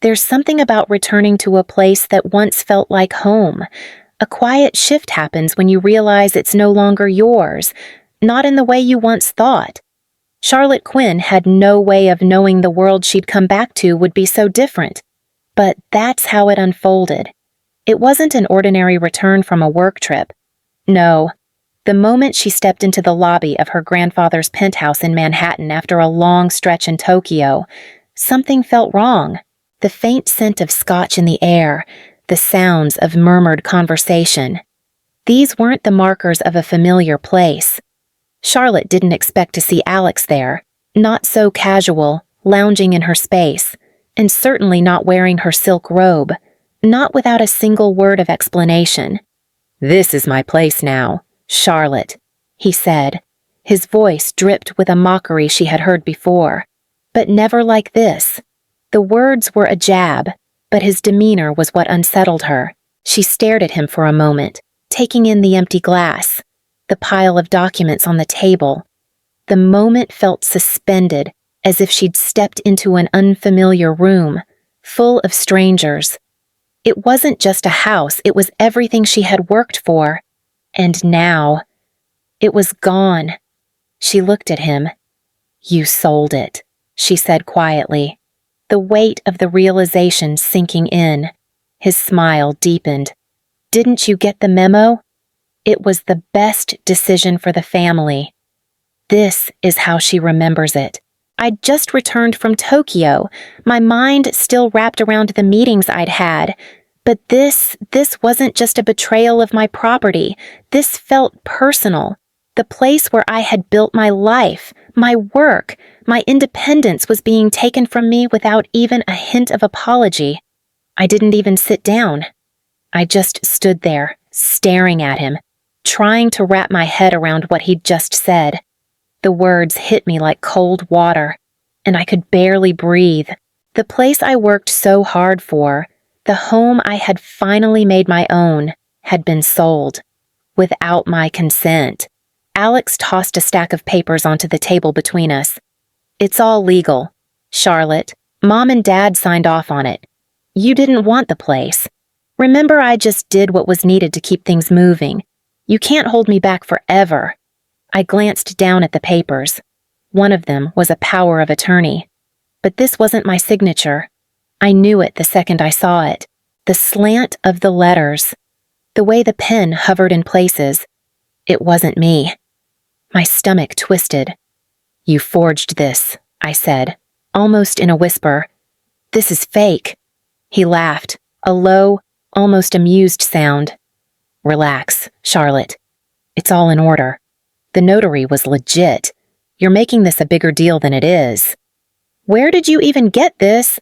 There's something about returning to a place that once felt like home. A quiet shift happens when you realize it's no longer yours, not in the way you once thought. Charlotte Quinn had no way of knowing the world she'd come back to would be so different. But that's how it unfolded. It wasn't an ordinary return from a work trip. No. The moment she stepped into the lobby of her grandfather's penthouse in Manhattan after a long stretch in Tokyo, something felt wrong. The faint scent of scotch in the air, the sounds of murmured conversation. These weren't the markers of a familiar place. Charlotte didn't expect to see Alex there, not so casual, lounging in her space, and certainly not wearing her silk robe, not without a single word of explanation. "This is my place now, Charlotte," he said. His voice dripped with a mockery she had heard before, but never like this. The words were a jab, but his demeanor was what unsettled her. She stared at him for a moment, taking in the empty glass, the pile of documents on the table. The moment felt suspended, as if she'd stepped into an unfamiliar room, full of strangers. It wasn't just a house, it was everything she had worked for. And now, it was gone. She looked at him. "You sold it," she said quietly, the weight of the realization sinking in. His smile deepened. "Didn't you get the memo? It was the best decision for the family." This is how she remembers it. "I'd just returned from Tokyo, my mind still wrapped around the meetings I'd had. But this wasn't just a betrayal of my property. This felt personal. The place where I had built my life, my work, my independence was being taken from me without even a hint of apology. I didn't even sit down. I just stood there, staring at him, trying to wrap my head around what he'd just said. The words hit me like cold water, and I could barely breathe. The place I worked so hard for, the home I had finally made my own, had been sold. Without my consent. Alex tossed a stack of papers onto the table between us. "It's all legal. Charlotte, Mom and Dad signed off on it. You didn't want the place. Remember, I just did what was needed to keep things moving. You can't hold me back forever." I glanced down at the papers. One of them was a power of attorney. But this wasn't my signature. I knew it the second I saw it. The slant of the letters. The way the pen hovered in places. It wasn't me. My stomach twisted. "You forged this," I said, almost in a whisper. "This is fake." He laughed, a low, almost amused sound. "Relax, Charlotte. It's all in order. The notary was legit. You're making this a bigger deal than it is." "Where did you even get this?"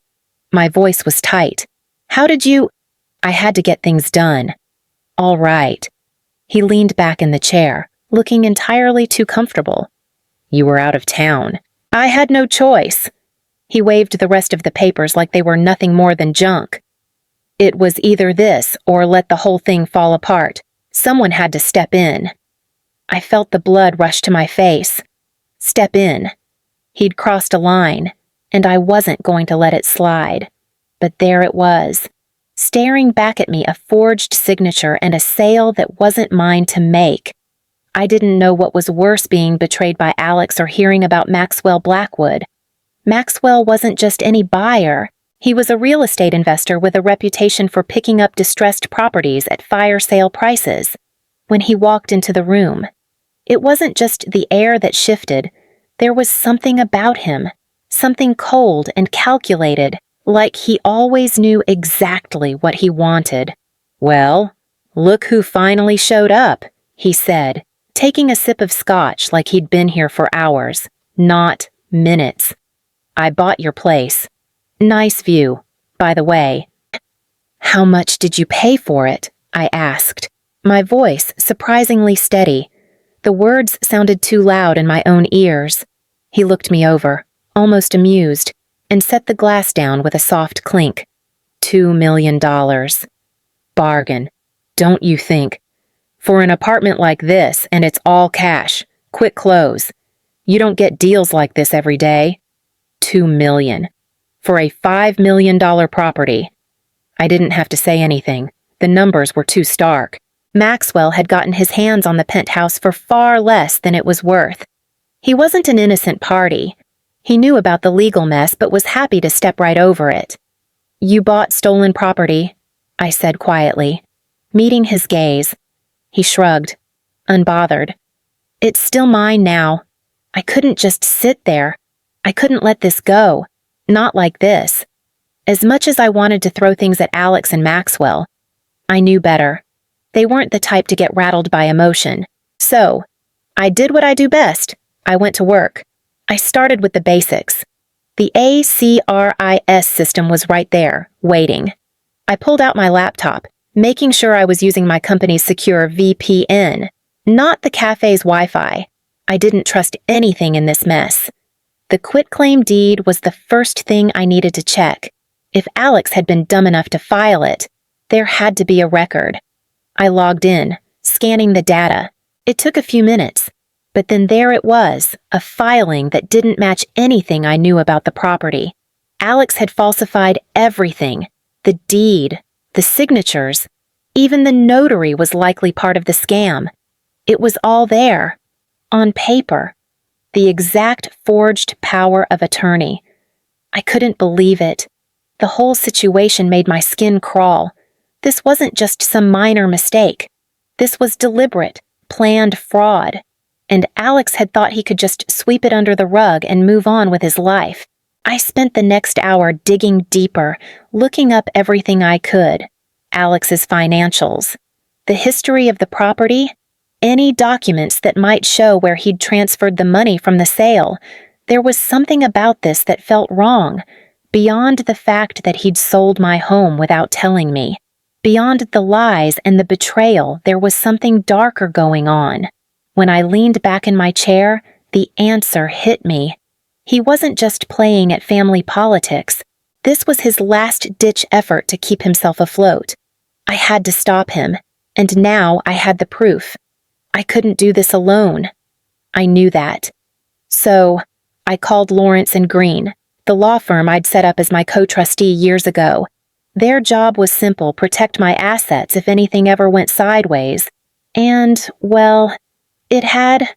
My voice was tight. "How did you—" "I had to get things done." "All right." He leaned back in the chair, looking entirely too comfortable. "You were out of town. I had no choice." He waved the rest of the papers like they were nothing more than junk. "It was either this or let the whole thing fall apart. Someone had to step in." I felt the blood rush to my face. Step in. He'd crossed a line, and I wasn't going to let it slide. But there it was, staring back at me, a forged signature and a sale that wasn't mine to make. I didn't know what was worse, being betrayed by Alex or hearing about Maxwell Blackwood. Maxwell wasn't just any buyer. He was a real estate investor with a reputation for picking up distressed properties at fire sale prices. When he walked into the room, it wasn't just the air that shifted. There was something about him, something cold and calculated, like he always knew exactly what he wanted. "Well, look who finally showed up," he said, taking a sip of scotch like he'd been here for hours, not minutes. "I bought your place. Nice view, by the way." "How much did you pay for it?" I asked, my voice surprisingly steady. The words sounded too loud in my own ears. He looked me over, almost amused, and set the glass down with a soft clink. $2 million. Bargain, don't you think? For an apartment like this, and it's all cash, quick close. You don't get deals like this every day. $2 million. for a $5 million property. I didn't have to say anything. The numbers were too stark. Maxwell had gotten his hands on the penthouse for far less than it was worth. He wasn't an innocent party. He knew about the legal mess but was happy to step right over it. "You bought stolen property," I said quietly, meeting his gaze. He shrugged, unbothered. "It's still mine now. I couldn't just sit there. I couldn't let this go. Not like this." As much as I wanted to throw things at Alex and Maxwell, I knew better. They weren't the type to get rattled by emotion. So, I did what I do best. I went to work. I started with the basics. The ACRIS system was right there, waiting. I pulled out my laptop, making sure I was using my company's secure VPN, not the cafe's Wi-Fi. I didn't trust anything in this mess. The quitclaim deed was the first thing I needed to check. If Alex had been dumb enough to file it, there had to be a record. I logged in, scanning the data. It took a few minutes, but then there it was, a filing that didn't match anything I knew about the property. Alex had falsified everything: the deed, the signatures, even the notary was likely part of the scam. It was all there, on paper. The exact forged power of attorney. I couldn't believe it. The whole situation made my skin crawl. This wasn't just some minor mistake. This was deliberate, planned fraud. And Alex had thought he could just sweep it under the rug and move on with his life. I spent the next hour digging deeper, looking up everything I could. Alex's financials, the history of the property, any documents that might show where he'd transferred the money from the sale. There was something about this that felt wrong, beyond the fact that he'd sold my home without telling me. Beyond the lies and the betrayal, there was something darker going on. When I leaned back in my chair, the answer hit me. He wasn't just playing at family politics. This was his last-ditch effort to keep himself afloat. I had to stop him, and now I had the proof. I couldn't do this alone. I knew that. So, I called Lawrence and Green, the law firm I'd set up as my co-trustee years ago. Their job was simple: protect my assets if anything ever went sideways. And, well, it had.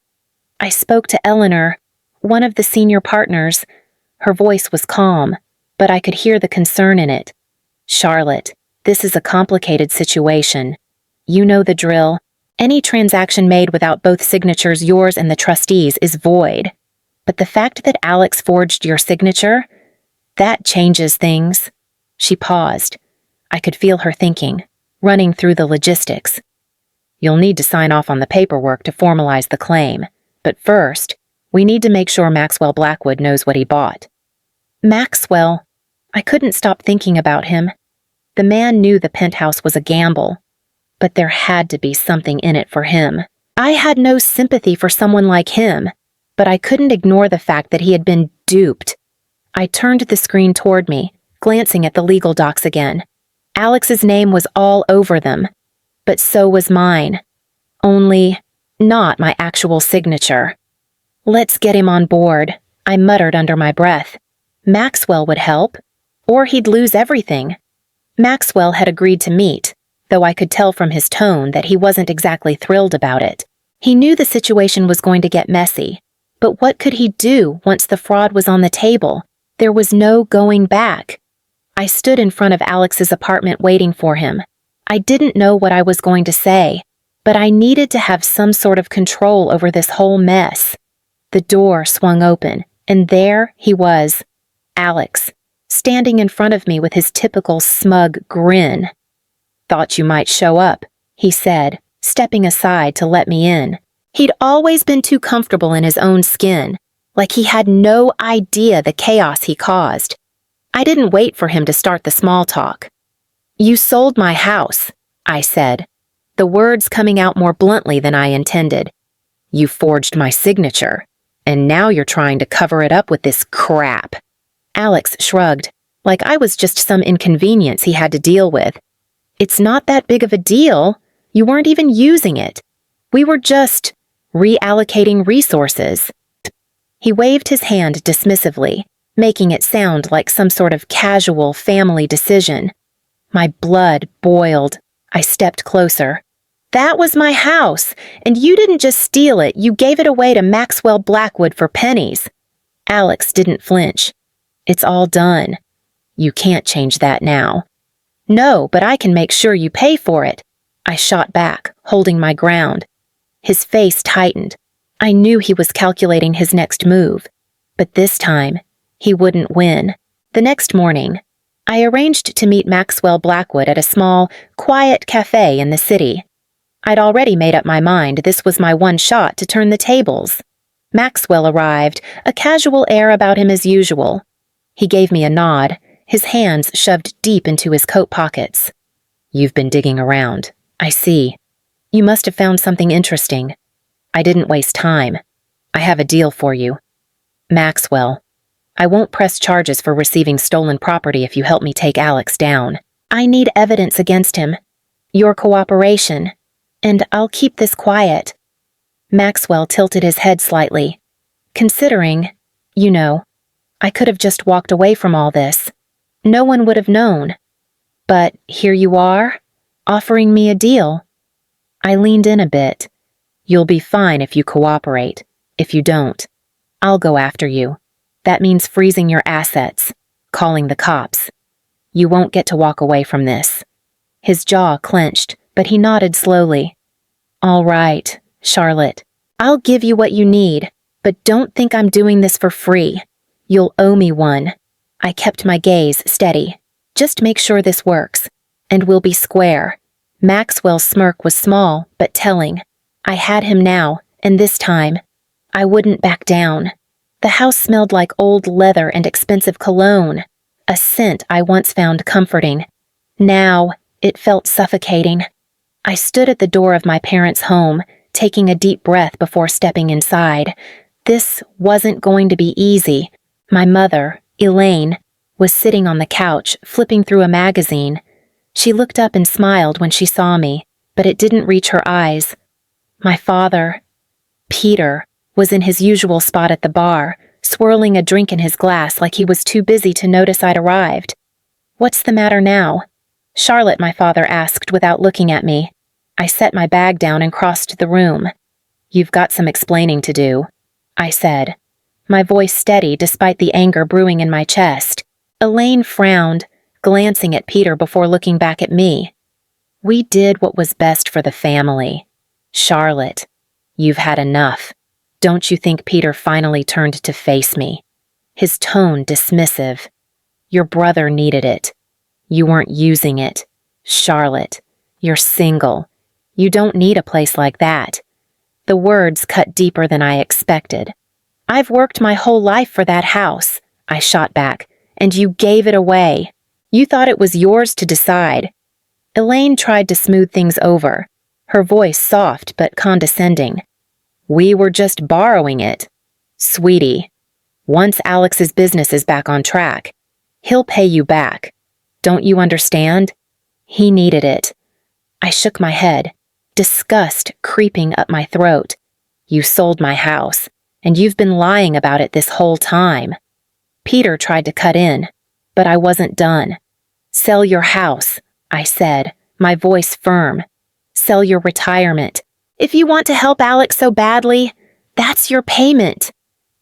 I spoke to Eleanor, one of the senior partners. Her voice was calm, but I could hear the concern in it. "Charlotte, this is a complicated situation. You know the drill. Any transaction made without both signatures, yours and the trustees, is void. But the fact that Alex forged your signature, that changes things." She paused. I could feel her thinking, running through the logistics. "You'll need to sign off on the paperwork to formalize the claim. But first, we need to make sure Maxwell Blackwood knows what he bought." Maxwell. I couldn't stop thinking about him. The man knew the penthouse was a gamble, but there had to be something in it for him. I had no sympathy for someone like him, but I couldn't ignore the fact that he had been duped. I turned the screen toward me, glancing at the legal docs again. Alex's name was all over them, but so was mine. Only not my actual signature. "Let's get him on board," I muttered under my breath. Maxwell would help, or he'd lose everything. Maxwell had agreed to meet, though I could tell from his tone that he wasn't exactly thrilled about it. He knew the situation was going to get messy, but what could he do once the fraud was on the table? There was no going back. I stood in front of Alex's apartment waiting for him. I didn't know what I was going to say, but I needed to have some sort of control over this whole mess. The door swung open, and there he was, Alex, standing in front of me with his typical smug grin. "Thought you might show up," he said, stepping aside to let me in. He'd always been too comfortable in his own skin, like he had no idea the chaos he caused. I didn't wait for him to start the small talk. "You sold my house," I said, the words coming out more bluntly than I intended. "You forged my signature, and now you're trying to cover it up with this crap." Alex shrugged, like I was just some inconvenience he had to deal with. "It's not that big of a deal. You weren't even using it. We were just reallocating resources." He waved his hand dismissively. making it sound like some sort of casual family decision. My blood boiled. I stepped closer. That was my house, and you didn't just steal it, you gave it away to Maxwell Blackwood for pennies. Alex didn't flinch. It's all done. You can't change that now. No, but I can make sure you pay for it. I shot back, holding my ground. His face tightened. I knew he was calculating his next move, but this time, he wouldn't win. The next morning, I arranged to meet Maxwell Blackwood at a small, quiet cafe in the city. I'd already made up my mind this was my one shot to turn the tables. Maxwell arrived, a casual air about him as usual. He gave me a nod, his hands shoved deep into his coat pockets. You've been digging around. I see. You must have found something interesting. I didn't waste time. I have a deal for you. Maxwell, I won't press charges for receiving stolen property if you help me take Alex down. I need evidence against him. Your cooperation. And I'll keep this quiet. Maxwell tilted his head slightly. Considering, I could have just walked away from all this. No one would have known. But here you are, offering me a deal. I leaned in a bit. You'll be fine if you cooperate. If you don't, I'll go after you. That means freezing your assets, calling the cops. You won't get to walk away from this. His jaw clenched, but he nodded slowly. All right, Charlotte. I'll give you what you need, but don't think I'm doing this for free. You'll owe me one. I kept my gaze steady. Just make sure this works, and we'll be square. Maxwell's smirk was small, but telling. I had him now, and this time, I wouldn't back down. The house smelled like old leather and expensive cologne, a scent I once found comforting. Now, it felt suffocating. I stood at the door of my parents' home, taking a deep breath before stepping inside. This wasn't going to be easy. My mother, Elaine, was sitting on the couch, flipping through a magazine. She looked up and smiled when she saw me, but it didn't reach her eyes. My father, Peter, was in his usual spot at the bar, swirling a drink in his glass like he was too busy to notice I'd arrived. What's the matter now? Charlotte, my father asked without looking at me. I set my bag down and crossed the room. You've got some explaining to do, I said, my voice steady despite the anger brewing in my chest. Elaine frowned, glancing at Peter before looking back at me. We did what was best for the family. Charlotte, you've had enough. Don't you think Peter finally turned to face me? His tone dismissive. Your brother needed it. You weren't using it. Charlotte, you're single. You don't need a place like that. The words cut deeper than I expected. I've worked my whole life for that house, I shot back, and you gave it away. You thought it was yours to decide. Elaine tried to smooth things over, her voice soft but condescending. We were just borrowing it. Sweetie, once Alex's business is back on track, he'll pay you back. Don't you understand? He needed it. I shook my head, disgust creeping up my throat. You sold my house, and you've been lying about it this whole time. Peter tried to cut in, but I wasn't done. Sell your house, I said, my voice firm. Sell your retirement. If you want to help Alex so badly, that's your payment.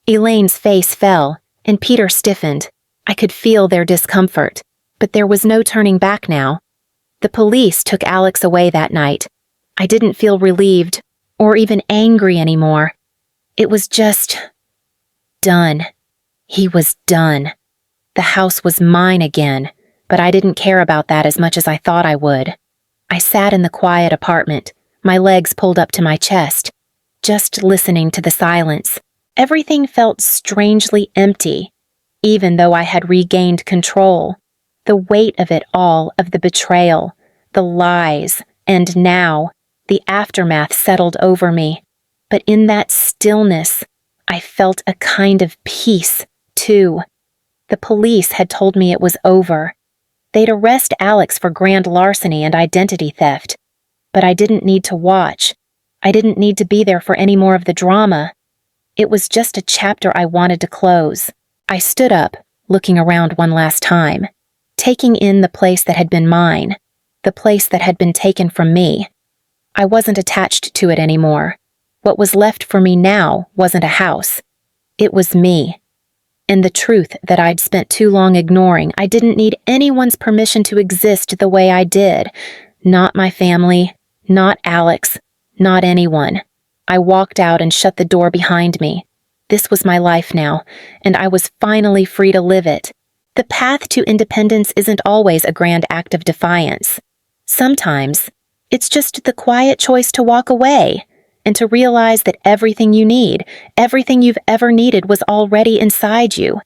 Elaine's face fell, and Peter stiffened. I could feel their discomfort, but there was no turning back now. The police took Alex away that night. I didn't feel relieved, or even angry anymore. It was just done. He was done. The house was mine again, but I didn't care about that as much as I thought I would. I sat in the quiet apartment, my legs pulled up to my chest, just listening to the silence. Everything felt strangely empty, even though I had regained control. The weight of it all, of the betrayal, the lies, and now, the aftermath settled over me. But in that stillness, I felt a kind of peace, too. The police had told me it was over. They'd arrest Alex for grand larceny and identity theft. But I didn't need to watch. I didn't need to be there for any more of the drama. It was just a chapter I wanted to close. I stood up, looking around one last time, taking in the place that had been mine, the place that had been taken from me. I wasn't attached to it anymore. What was left for me now wasn't a house. It was me. And the truth that I'd spent too long ignoring. I didn't need anyone's permission to exist the way I did. Not my family, not Alex, not anyone. I walked out and shut the door behind me. This was my life now, and I was finally free to live it. The path to independence isn't always a grand act of defiance. Sometimes, it's just the quiet choice to walk away and to realize that everything you need, everything you've ever needed was already inside you.